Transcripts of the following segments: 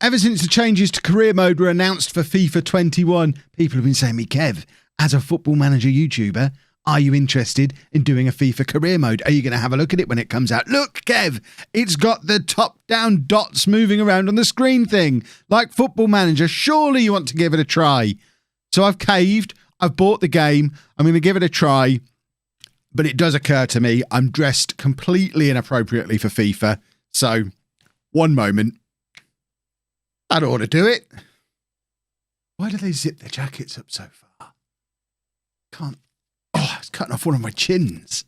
Ever since the changes to career mode were announced for FIFA 21, people have been saying to me, Kev, as a Football Manager YouTuber, are you interested in doing a FIFA career mode? Are you going to have a look at it when it comes out? Look, Kev, it's got the top-down dots moving around on the screen thing, like Football Manager. Surely you want to give it a try. So I've caved. I've bought the game. I'm going to give it a try. But it does occur to me I'm dressed completely inappropriately for FIFA. So, one moment. That ought to do it. Why do they zip their jackets up so far? Can't. Oh, it's cutting off one of my chins.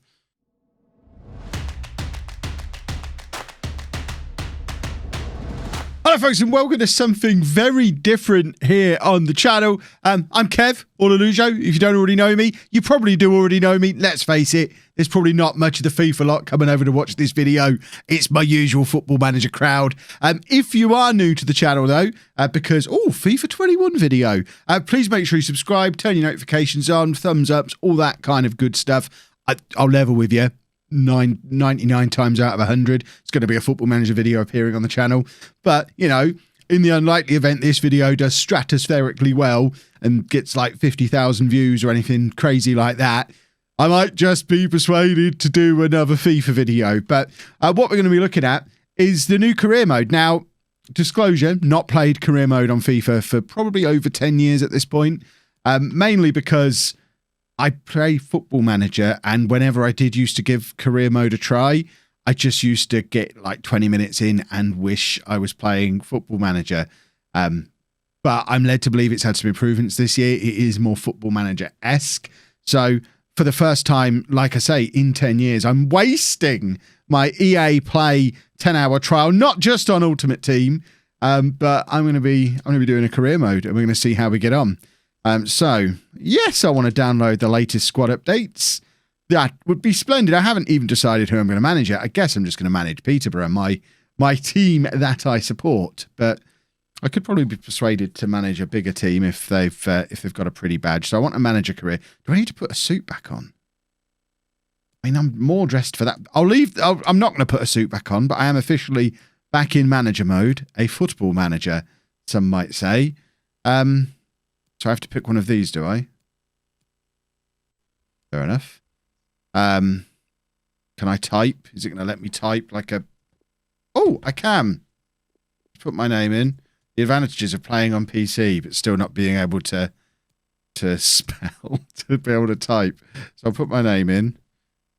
Hello folks and welcome to something very different here on the channel. I'm Kev, or LOLLUJO. If you don't already know me, you probably do already know me. Let's face it, there's probably not much of the FIFA lot coming over to watch this video. It's my usual Football Manager crowd. If you are new to the channel though, because, FIFA 21 video, please make sure you subscribe, turn your notifications on, thumbs ups, all that kind of good stuff. I'll level with you. 99 times out of 100 it's going to be a Football Manager video appearing on the channel, but you know, in the unlikely event this video does stratospherically well and gets like 50,000 views or anything crazy like that, I might just be persuaded to do another FIFA video. But what we're going to be looking at is the new career mode. Now, disclosure, not played career mode on FIFA for probably over 10 years at this point, mainly because I play Football Manager, and whenever I did used to give career mode a try, I just used to get like 20 minutes in and wish I was playing Football Manager. But I'm led to believe it's had some improvements this year. It is more Football Manager-esque. So for the first time, like I say, in 10 years, I'm wasting my EA Play 10-hour trial, not just on Ultimate Team, but I'm going to be doing a career mode, and we're going to see how we get on. So, yes, I want to download the latest squad updates. That would be splendid. I haven't even decided who I'm going to manage yet. I guess I'm just going to manage Peterborough, my team that I support. But I could probably be persuaded to manage a bigger team if they've got a pretty badge. So I want a manager career. Do I need to put a suit back on? I mean, I'm more dressed for that. I'm not going to put a suit back on, but I am officially back in manager mode, a football manager, some might say. So I have to pick one of these, do I? Fair enough. Can I type? Is it going to let me type like a... Oh, I can. Put my name in. The advantages of playing on PC, but still not being able to spell, to be able to type. So I'll put my name in.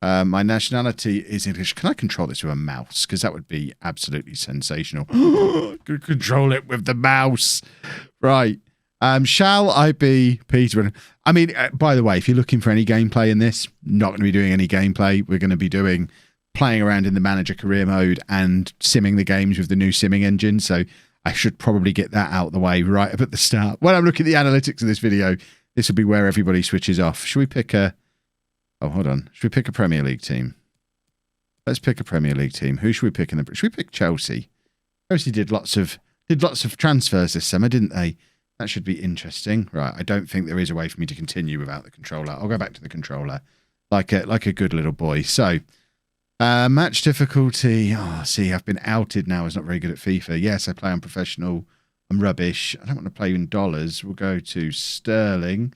My nationality is English. Can I control this with a mouse? Because that would be absolutely sensational. Could control it with the mouse. Right. Shall I be Peter? I mean, by the way, if you're looking for any gameplay in this, not going to be doing any gameplay. We're going to be playing around in the manager career mode and simming the games with the new simming engine. So I should probably get that out of the way right up at the start. When I'm looking at the analytics of this video, this will be where everybody switches off. Should we pick a... Oh, hold on. Should we pick a Premier League team? Let's pick a Premier League team. Who should we pick in the... Should we pick Chelsea? Chelsea did lots of transfers this summer, didn't they? That should be interesting. Right, I don't think there is a way for me to continue without the controller. I'll go back to the controller like a good little boy. So, match difficulty. Oh, see, I've been outed now as not very good at FIFA. Yes, I play on professional. I'm rubbish. I don't want to play in dollars. We'll go to sterling.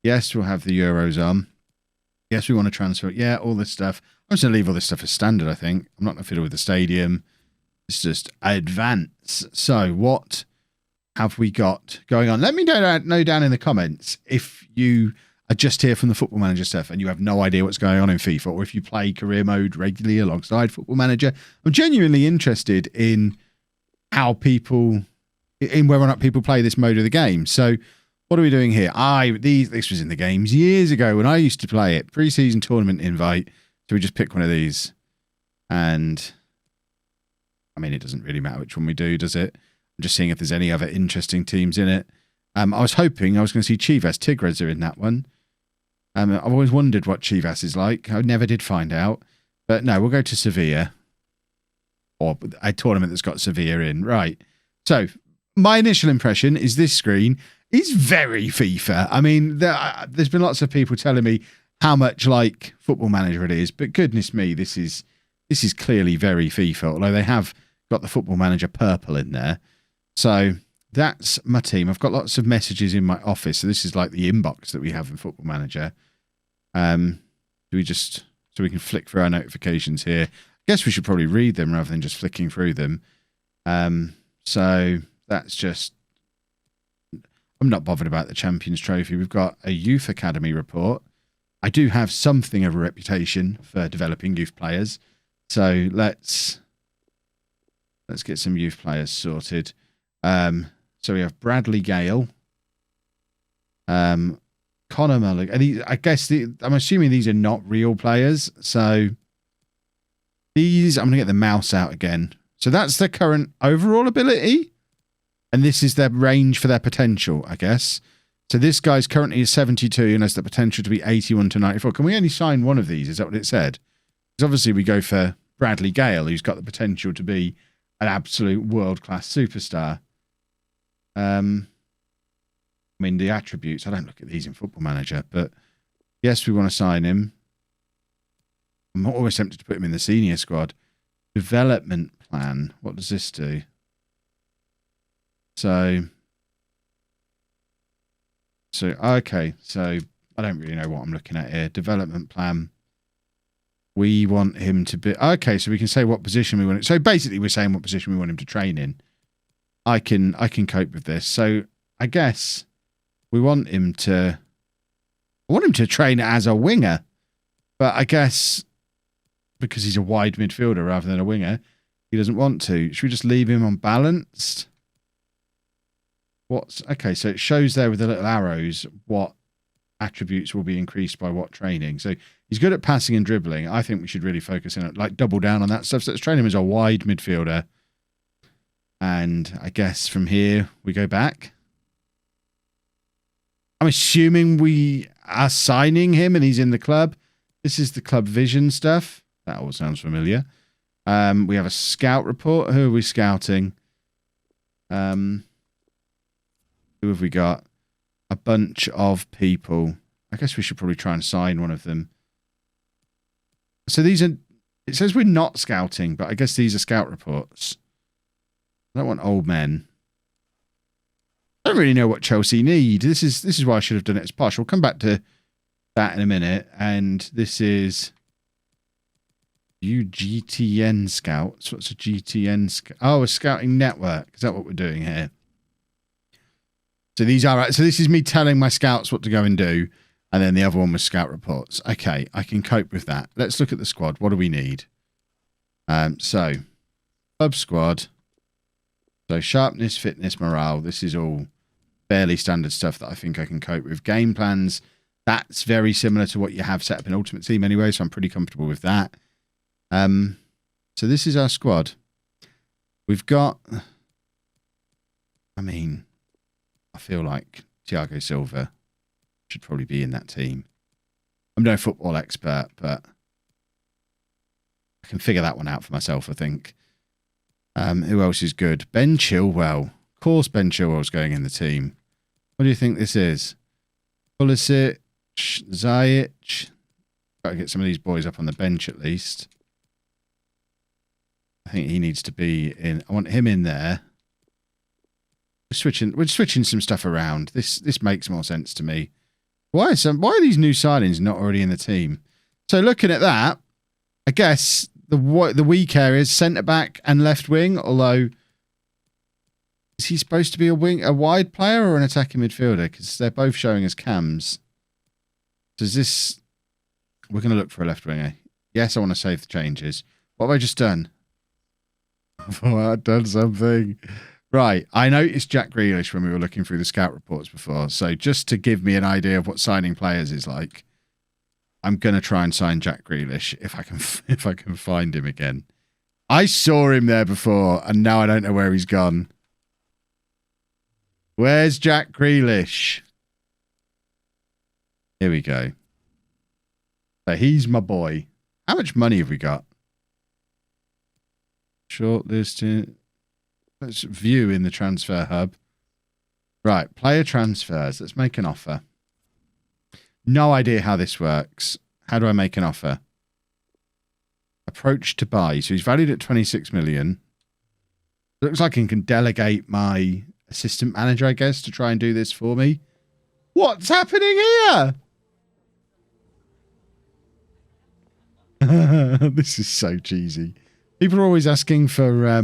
Yes, we'll have the euros on. Yes, we want to transfer. Yeah, all this stuff. I'm just going to leave all this stuff as standard, I think. I'm not going to fiddle with the stadium. It's just advance. So, what have we got going on? Let me know down in the comments if you are just here from the Football Manager stuff and you have no idea what's going on in FIFA, or if you play career mode regularly alongside Football Manager. I'm genuinely interested in whether or not people play this mode of the game. So what are we doing here? This was in the games years ago when I used to play it. Pre-season tournament invite. So we just pick one of these. And I mean, it doesn't really matter which one we do, does it? I'm just seeing if there's any other interesting teams in it. I was hoping I was going to see Chivas. Tigres are in that one. I've always wondered what Chivas is like. I never did find out. But no, we'll go to Sevilla. Or a tournament that's got Sevilla in. Right. So, my initial impression is this screen is very FIFA. I mean, there's been lots of people telling me how much like Football Manager it is. But goodness me, this is clearly very FIFA. Although they have got the Football Manager purple in there. So that's my team. I've got lots of messages in my office. So this is like the inbox that we have in Football Manager. Do we just, so we can flick through our notifications here. I guess we should probably read them rather than just flicking through them. So that's just, I'm not bothered about the Champions Trophy. We've got a Youth Academy report. I do have something of a reputation for developing youth players. So let's get some youth players sorted. So we have Bradley Gale, Connor Mulligan. I guess I'm assuming these are not real players. So these, I'm going to get the mouse out again. So that's their current overall ability. And this is their range for their potential, I guess. So this guy's currently is 72 and has the potential to be 81 to 94. Can we only sign one of these? Is that what it said? Because obviously we go for Bradley Gale, who's got the potential to be an absolute world-class superstar. I mean, the attributes, I don't look at these in Football Manager, but yes, we want to sign him. I'm always tempted to put him in the senior squad. Development plan. What does this do? So, okay. So, I don't really know what I'm looking at here. Development plan. We want him to be... Okay, so we can say what position we want him... So, basically, we're saying what position we want him to train in. I can cope with this. So, I guess we want him to... I want him to train as a winger. But I guess because he's a wide midfielder rather than a winger, he doesn't want to. Should we just leave him on balanced? Okay, so it shows there with the little arrows what attributes will be increased by what training. So he's good at passing and dribbling. I think we should really focus in, like, double down on that stuff. So let's train him as a wide midfielder. And I guess from here we go back. I'm assuming we are signing him and he's in the club. This is the club vision stuff. That all sounds familiar. We have a scout report. Who are we scouting? Who have we got? A bunch of people. I guess we should probably try and sign one of them. So these are... It says we're not scouting, but I guess these are scout reports. I don't want old men. I don't really know what Chelsea need. This is why I should have done it as partial. We'll come back to that in a minute. And this is... GTN Scouts. What's a GTN Scout? Oh, a scouting network. Is that what we're doing here? So these are... So this is me telling my scouts what to go and do. And then the other one was scout reports. Okay, I can cope with that. Let's look at the squad. What do we need? So, club squad. So, sharpness, fitness, morale. This is all fairly standard stuff that I think I can cope with. Game plans. That's very similar to what you have set up in Ultimate Team anyway, so I'm pretty comfortable with that. So this is our squad. We've got... I mean, I feel like Thiago Silva should probably be in that team. I'm no football expert, but I can figure that one out for myself, I think. Who else is good? Ben Chilwell. Of course Ben Chilwell's going in the team. What do you think this is? Pulisic, Ziyech. Got to get some of these boys up on the bench at least. I think he needs to be in. I want him in there. We're switching some stuff around. This makes more sense to me. Why are these new signings not already in the team? So looking at that, I guess the weak areas, centre back and left wing. Although, is he supposed to be a wide player or an attacking midfielder? Because they're both showing as cams. Does this? We're going to look for a left winger. Yes, I want to save the changes. What have I just done? Oh, I've done something. Right, I noticed Jack Grealish when we were looking through the scout reports before. So just to give me an idea of what signing players is like, I'm gonna try and sign Jack Grealish if I can find him again. I saw him there before, and now I don't know where he's gone. Where's Jack Grealish? Here we go. So he's my boy. How much money have we got? Shortlisted. Let's view in the transfer hub. Right, player transfers. Let's make an offer. No idea how this works. How do I make an offer? Approach to buy. So he's valued at 26 million. Looks like I can delegate my assistant manager, I guess, to try and do this for me. What's happening here? This is so cheesy. People are always asking for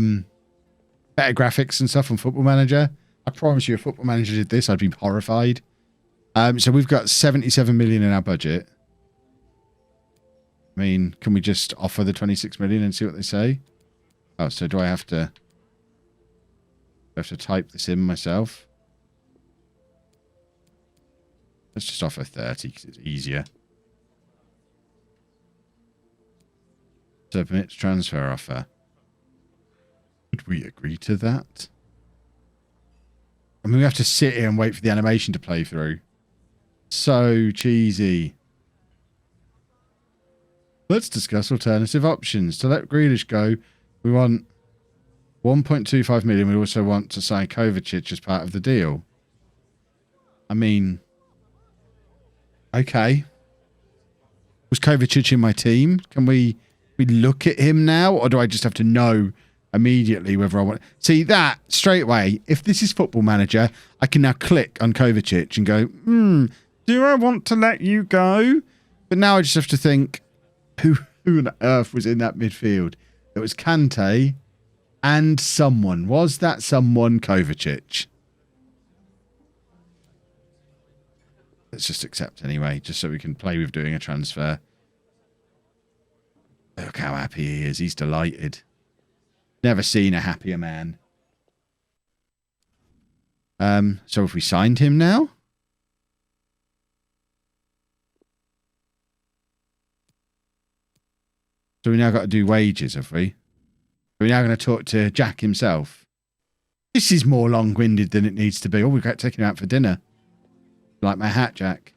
better graphics and stuff on Football Manager. I promise you, if Football Manager did this, I'd be horrified. So we've got 77 million in our budget. I mean, can we just offer the 26 million and see what they say? Oh, so do I have to type this in myself? Let's just offer 30 because it's easier. Submit transfer offer. Would we agree to that? I mean, we have to sit here and wait for the animation to play through. So cheesy. Let's discuss alternative options. To let Grealish go, we want 1.25 million. We also want to sign Kovacic as part of the deal. I mean, okay. Was Kovacic in my team? Can we look at him now? Or do I just have to know immediately whether I want... See, that, straight away, if this is Football Manager, I can now click on Kovacic and go, do I want to let you go? But now I just have to think, who on earth was in that midfield? It was Kante and someone. Was that someone Kovacic? Let's just accept anyway, just so we can play with doing a transfer. Look how happy he is. He's delighted. Never seen a happier man. So have we signed him now? So we now got to do wages, have we? Are we now going to talk to Jack himself? This is more long-winded than it needs to be. Oh, we've got to take him out for dinner. Like my hat, Jack.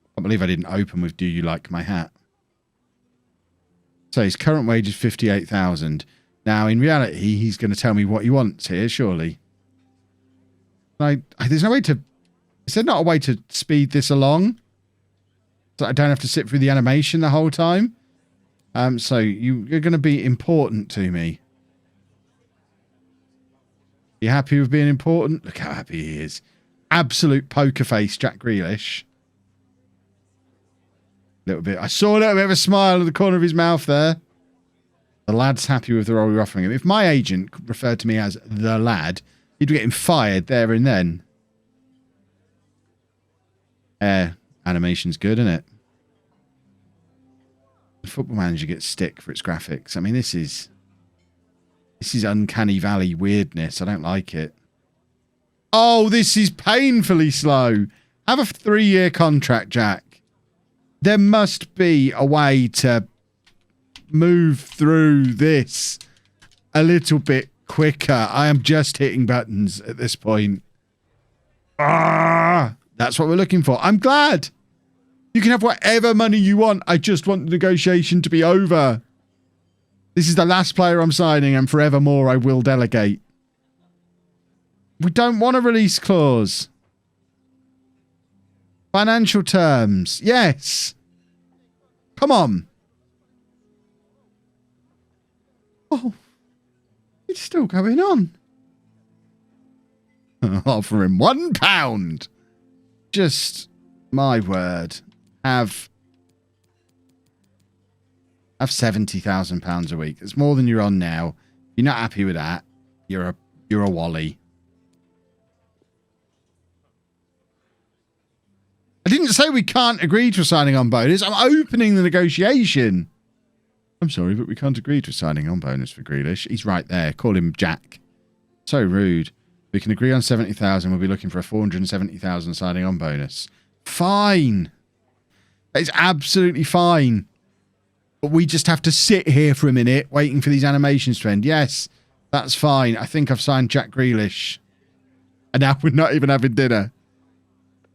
I can't believe I didn't open with "Do you like my hat?" So his current wage is 58,000. Now, in reality, he's going to tell me what he wants here, surely. There's no way to... Is there not a way to speed this along? So I don't have to sit through the animation the whole time? So you're going to be important to me. You happy with being important? Look how happy he is. Absolute poker face, Jack Grealish. Little bit. I saw a little bit of a smile at the corner of his mouth there. The lad's happy with the role we're offering him. If my agent referred to me as the lad, he'd be getting fired there and then. Animation's good, isn't it? The Football Manager gets stick for its graphics. I mean, this is uncanny valley weirdness. I don't like it. Oh, this is painfully slow. Have a 3-year contract, Jack. There must be a way to move through this a little bit quicker. I am just hitting buttons at this point. That's what we're looking for. I'm glad. You can have whatever money you want. I just want the negotiation to be over. This is the last player I'm signing, and forevermore I will delegate. We don't want a release clause. Financial terms. Yes. Come on. Oh, it's still going on. I'll offer him £1. Just my word. Have £70,000 a week. It's more than you're on now. If you're not happy with that, you're a wally. I didn't say we can't agree to a signing on bonus. I'm opening the negotiation. I'm sorry, but we can't agree to a signing on bonus for Grealish. He's right there. Call him Jack. So rude. We can agree on 70,000. We'll be looking for a 470,000 signing on bonus. Fine. It's absolutely fine. But we just have to sit here for a minute waiting for these animations to end. Yes, that's fine. I think I've signed Jack Grealish. And now we're not even having dinner.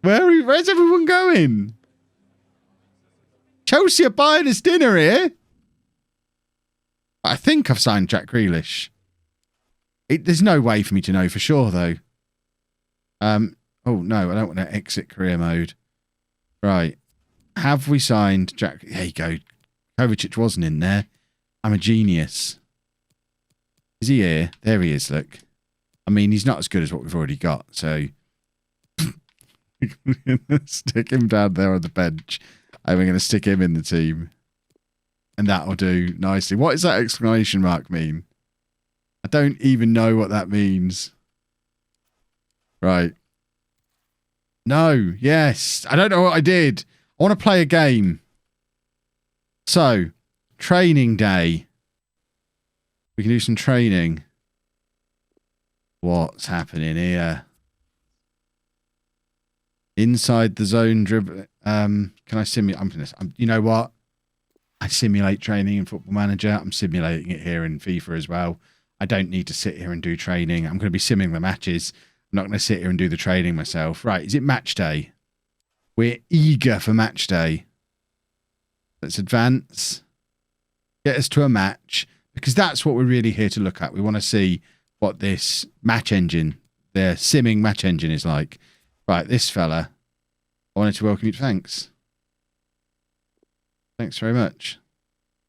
Where's everyone going? Chelsea are buying us dinner here. I think I've signed Jack Grealish. There's no way for me to know for sure, though. Oh, no, I don't want to exit career mode. Right. Have we signed Jack? There you go. Kovacic wasn't in there. I'm a genius. Is he here? There he is, look. I mean, he's not as good as what we've already got, so... we're going to stick him down there on the bench, and we're going to stick him in the team. And that'll do nicely. What does that exclamation mark mean? I don't even know what that means. Right. No, yes. I don't know what I did. I want to play a game. So, training day. We can do some training. What's happening here? Inside the zone dribble. Can I simulate? You know what? I simulate training in Football Manager. I'm simulating it here in FIFA as well. I don't need to sit here and do training. I'm going to be simming the matches. I'm not going to sit here and do the training myself. Right, is it match day? We're eager for match day. Let's advance. Get us to a match. Because that's what we're really here to look at. We want to see what this match engine, their simming match engine is like. Right, this fella. I wanted to welcome you to thanks. Thanks very much.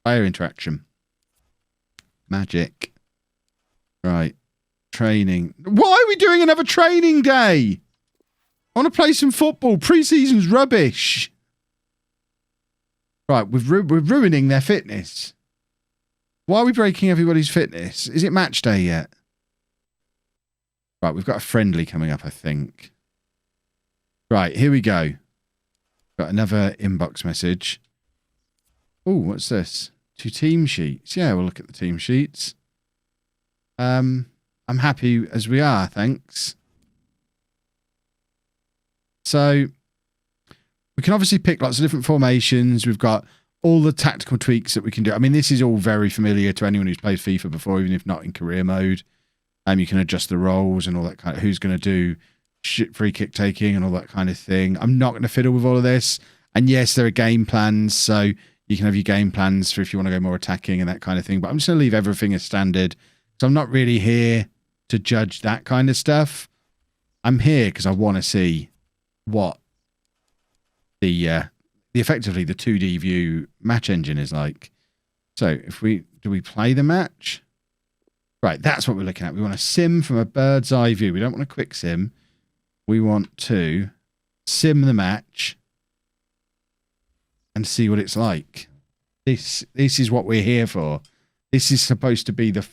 Player interaction. Magic. Right. Training. Why are we doing another training day? I want to play some football. Pre-season's rubbish. Right, we're ruining their fitness. Why are we breaking everybody's fitness? Is it match day yet? Right, we've got a friendly coming up, I think. Right, here we go. Got another inbox message. Oh, what's this? 2 team sheets. Yeah, we'll look at the team sheets. I'm happy as we are, thanks. So, we can obviously pick lots of different formations. We've got all the tactical tweaks that we can do. I mean, this is all very familiar to anyone who's played FIFA before, even if not in career mode. You can adjust the roles and all that kind of... Who's going to do free kick taking and all that kind of thing. I'm not going to fiddle with all of this. And yes, there are game plans, so you can have your game plans for if you want to go more attacking and that kind of thing. But I'm just going to leave everything as standard. So I'm not really here to judge that kind of stuff. I'm here because I want to see what the effectively the 2D view match engine is like. So if do we play the match? Right, that's what we're looking at. We want to sim from a bird's eye view. We don't want a quick sim. We want to sim the match and see what it's like. This is what we're here for. This is supposed to be the...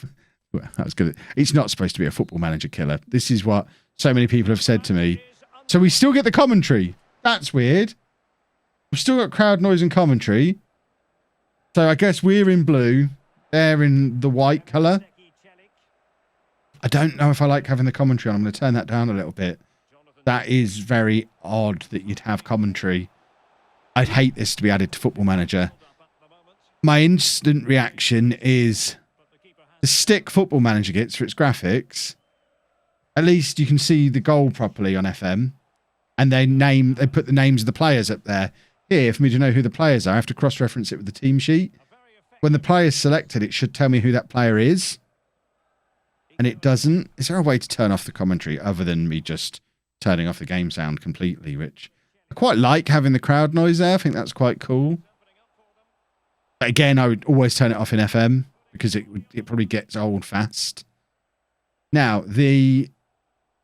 Well, that's good. It's not supposed to be a Football Manager killer. This is what so many people have said to me. So we still get the commentary. That's weird. We've still got crowd noise and commentary. So I guess we're in blue. They're in the white colour. I don't know if I like having the commentary on. I'm going to turn that down a little bit. That is very odd that you'd have commentary. I'd hate this to be added to Football Manager. My instant reaction is the stick Football Manager gets for its graphics. At least you can see the goal properly on FM. And they put the names of the players up there. Here, for me to know who the players are, I have to cross-reference it with the team sheet. When the player is selected, it should tell me who that player is. And it doesn't. Is there a way to turn off the commentary other than me just turning off the game sound completely, which I quite like having the crowd noise there. I think that's quite cool. But again, I would always turn it off in FM because it probably gets old fast. Now, the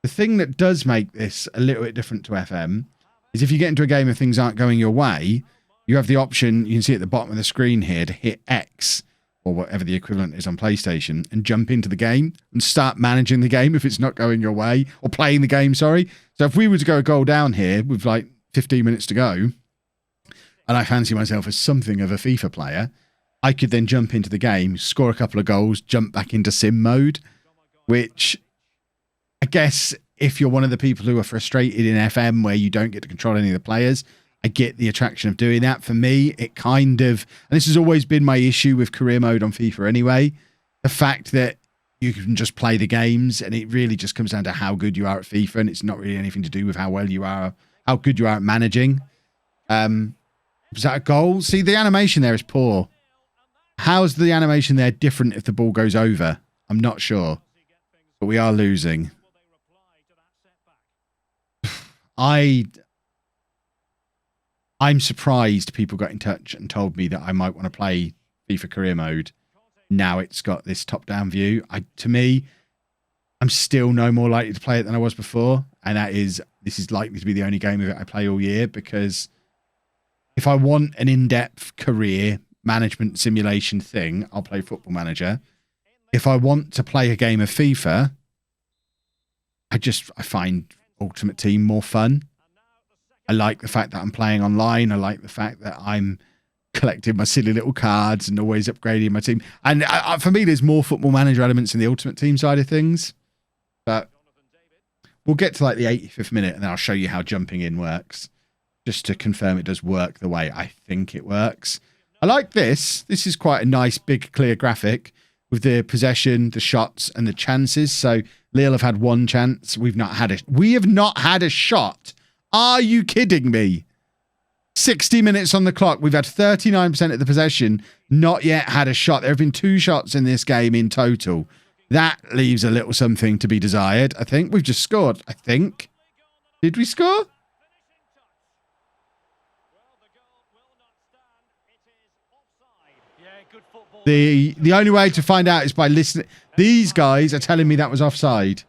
thing that does make this a little bit different to FM is if you get into a game and things aren't going your way, you have the option, you can see at the bottom of the screen here, to hit X or whatever the equivalent is on PlayStation and jump into the game and start managing the game if it's not going your way, or playing the game, sorry. So if we were to go a goal down here with like 15 minutes to go, and I fancy myself as something of a FIFA player, I could then jump into the game, score a couple of goals, jump back into sim mode, which I guess if you're one of the people who are frustrated in FM where you don't get to control any of the players, I get the attraction of doing that. For me, it kind of, and this has always been my issue with career mode on FIFA anyway, the fact that you can just play the games and it really just comes down to how good you are at FIFA, and it's not really anything to do with how well you are, how good you are at managing. Was that a goal? See, the animation there is poor. How's the animation there different if the ball goes over? I'm not sure. But we are losing. I'm surprised people got in touch and told me that I might want to play FIFA career mode, Now it's got this top-down view. To me, I'm still no more likely to play it than I was before. And this is likely to be the only game of it I play all year, because if I want an in-depth career management simulation thing, I'll play Football Manager. If I want to play a game of FIFA, I find Ultimate Team more fun. I like the fact that I'm playing online. I like the fact that I'm collecting my silly little cards and always upgrading my team. And for me, there's more Football Manager elements in the Ultimate Team side of things. But we'll get to like the 85th minute and then I'll show you how jumping in works, just to confirm it does work the way I think it works. I like this. This is quite a nice, big, clear graphic with the possession, the shots, and the chances. So Lille have had one chance. We have not had a shot. Are you kidding me? 60 minutes on the clock. We've had 39% of the possession, not yet had a shot. There have been 2 shots in this game in total. That leaves a little something to be desired, I think. We've just scored, I think. Did we score? The only way to find out is by listening. These guys are telling me that was offside.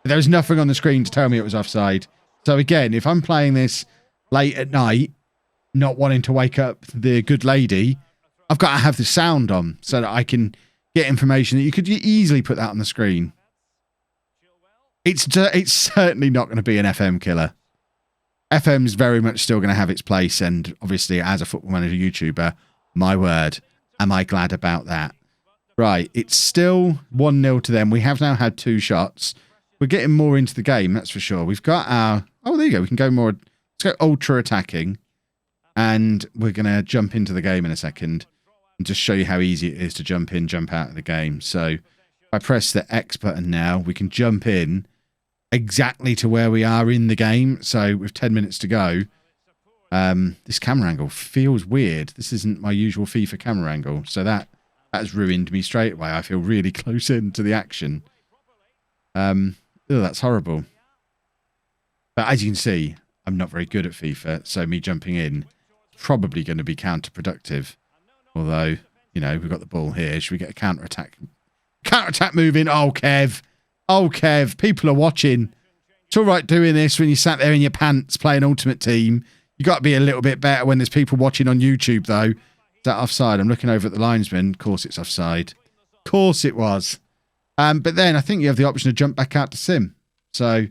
There was nothing on the screen to tell me it was offside. So again, if I'm playing this late at night, not wanting to wake up the good lady, I've got to have the sound on so that I can get information that you could easily put that on the screen. It's certainly not going to be an FM killer. FM's very much still going to have its place, and obviously as a Football Manager YouTuber, my word, am I glad about that. Right, it's still 1-0 to them. We have now had 2 shots. We're getting more into the game, that's for sure. We've got our... Oh, there you go. We can go more... Let's go ultra attacking. And we're going to jump into the game in a second and just show you how easy it is to jump in, jump out of the game. So if I press the X button now, we can jump in exactly to where we are in the game. So with 10 minutes to go, this camera angle feels weird. This isn't my usual FIFA camera angle. So that has ruined me straight away. I feel really close into the action. Oh, that's horrible. But as you can see, I'm not very good at FIFA. So me jumping in is probably going to be counterproductive. Although, you know, we've got the ball here. Should we get a counter-attack? Counter-attack move in. Oh, Kev. Oh, Kev. People are watching. It's all right doing this when you sat there in your pants playing Ultimate Team. You got to be a little bit better when there's people watching on YouTube, though. Is that offside? I'm looking over at the linesman. Of course it's offside. Of course it was. But then I think you have the option to jump back out to sim. So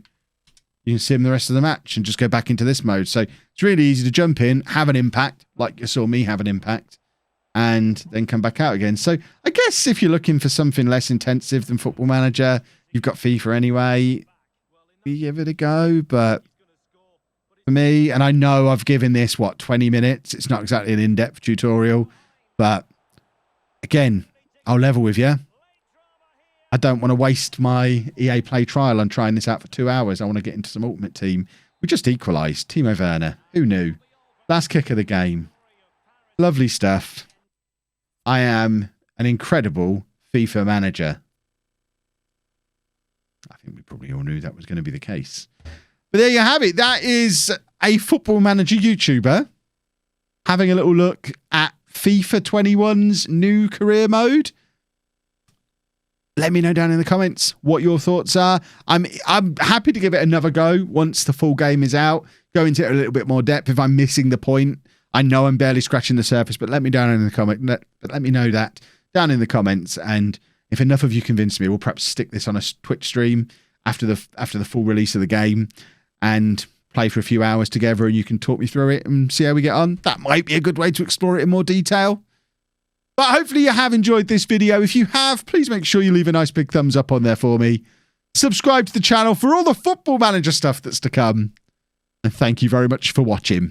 you can sim the rest of the match and just go back into this mode. So it's really easy to jump in, have an impact, like you saw me have an impact, and then come back out again. So I guess if you're looking for something less intensive than Football Manager, you've got FIFA anyway, you give it a go. But for me, and I know I've given this, 20 minutes? It's not exactly an in-depth tutorial, but again, I'll level with you. I don't want to waste my EA Play trial on trying this out for 2 hours. I want to get into some Ultimate Team. We just equalised. Timo Werner. Who knew? Last kick of the game. Lovely stuff. I am an incredible FIFA manager. I think we probably all knew that was going to be the case. But there you have it. That is a Football Manager YouTuber having a little look at FIFA 21's new career mode. Let me know down in the comments what your thoughts are. I'm happy to give it another go once the full game is out. Go into it a little bit more depth if I'm missing the point. I know I'm barely scratching the surface, but let me down in the comment. Let me know that down in the comments. And if enough of you convince me, we'll perhaps stick this on a Twitch stream after the full release of the game and play for a few hours together, and you can talk me through it and see how we get on. That might be a good way to explore it in more detail. But hopefully you have enjoyed this video. If you have, please make sure you leave a nice big thumbs up on there for me. Subscribe to the channel for all the Football Manager stuff that's to come. And thank you very much for watching.